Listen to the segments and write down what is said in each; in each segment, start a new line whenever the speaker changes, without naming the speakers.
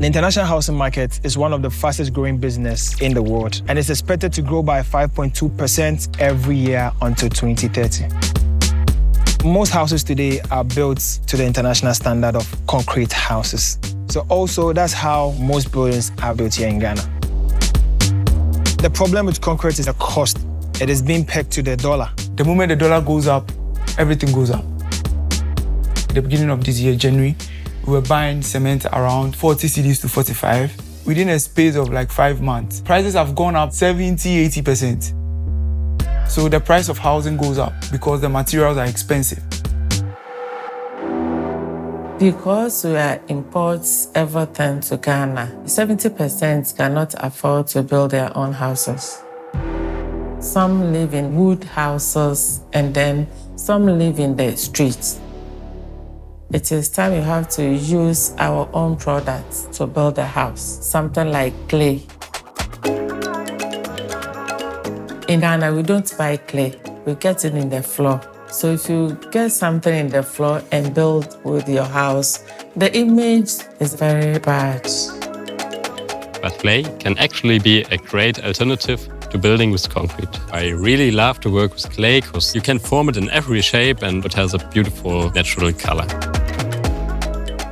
The international housing market is one of the fastest growing business in the world, and it's expected to grow by 5.2% every year until 2030. Most houses today are built to the international standard of concrete houses. So also, that's how most buildings are built here in Ghana. The problem with concrete is the cost. It is being pegged to the dollar.
The moment the dollar goes up, everything goes up. At the beginning of this year, January, we were buying cement around 40 cedis to 45 within a space of like 5 months. Prices have gone up 70–80%. So the price of housing goes up because the materials are expensive.
Because we are imports everything to Ghana, 70% cannot afford to build their own houses. Some live in wood houses and then some live in the streets. It is time you have to use our own products to build a house, something like clay. In Ghana, we don't buy clay, we get it in the floor. So if you get something in the floor and build with your house, the image is very bad.
But clay can actually be a great alternative to building with concrete. I really love to work with clay because you can form it in every shape and it has a beautiful natural color.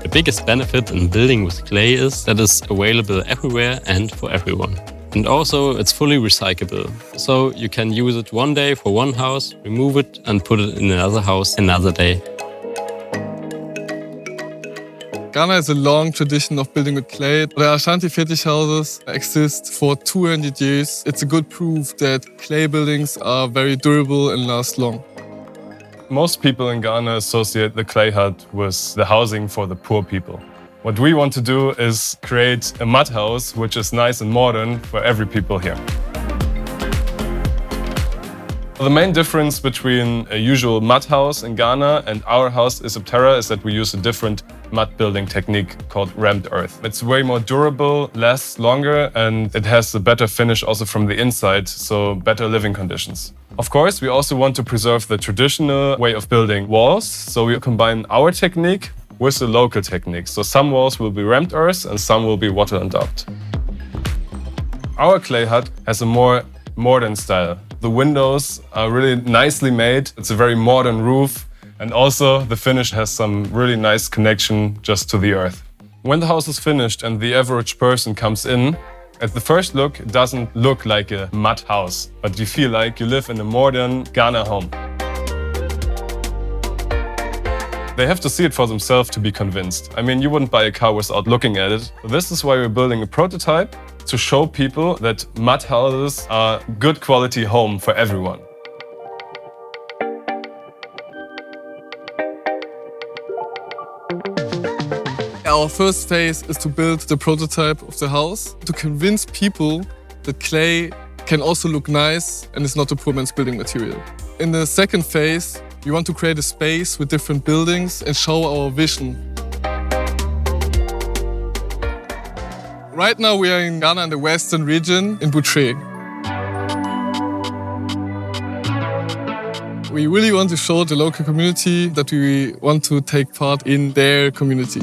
The biggest benefit in building with clay is that it's available everywhere and for everyone. And also, it's fully recyclable. So you can use it one day for one house, remove it and put it in another house another day.
Ghana has a long tradition of building with clay. The Ashanti fetish houses exist for 200 years. It's a good proof that clay buildings are very durable and last long.
Most people in Ghana associate the clay hut with the housing for the poor people. What we want to do is create a mud house which is nice and modern for every people here. The main difference between a usual mud house in Ghana and our house ISOPTERRA is that we use a different mud building technique called rammed earth. It's way more durable, lasts longer, and it has a better finish also from the inside, so better living conditions. Of course, we also want to preserve the traditional way of building walls, so we combine our technique with the local technique. So some walls will be rammed earth and some will be water and daubed. Our clay hut has a more modern style. The windows are really nicely made. It's a very modern roof, and also the finish has some really nice connection just to the earth. When the house is finished and the average person comes in, at the first look, it doesn't look like a mud house, but you feel like you live in a modern Ghana home. They have to see it for themselves to be convinced. I mean, you wouldn't buy a car without looking at it. This is why we're building a prototype to show people that mud houses are a good quality home for everyone.
Our first phase is to build the prototype of the house, to convince people that clay can also look nice and is not a poor man's building material. In the second phase, we want to create a space with different buildings and show our vision. Right now we are in Ghana in the western region, in Butre. We really want to show the local community that we want to take part in their community.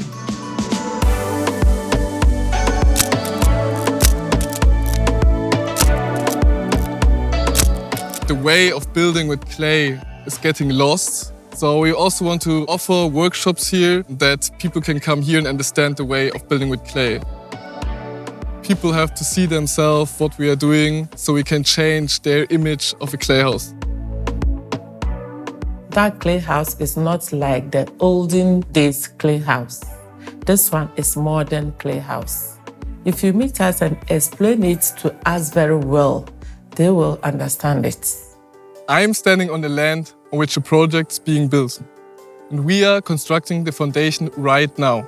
The way of building with clay is getting lost. So we also want to offer workshops here that people can come here and understand the way of building with clay. People have to see themselves what we are doing so we can change their image of a clay house.
That clay house is not like the olden days clay house. This one is modern clay house. If you meet us and explain it to us very well, they will understand it.
I'm standing on the land on which the project is being built. And we are constructing the foundation right now.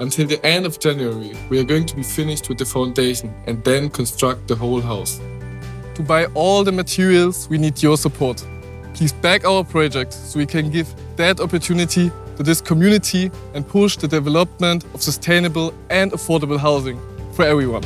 Until the end of January, we are going to be finished with the foundation and then construct the whole house. To buy all the materials, we need your support. Please back our project so we can give that opportunity to this community and push the development of sustainable and affordable housing for everyone.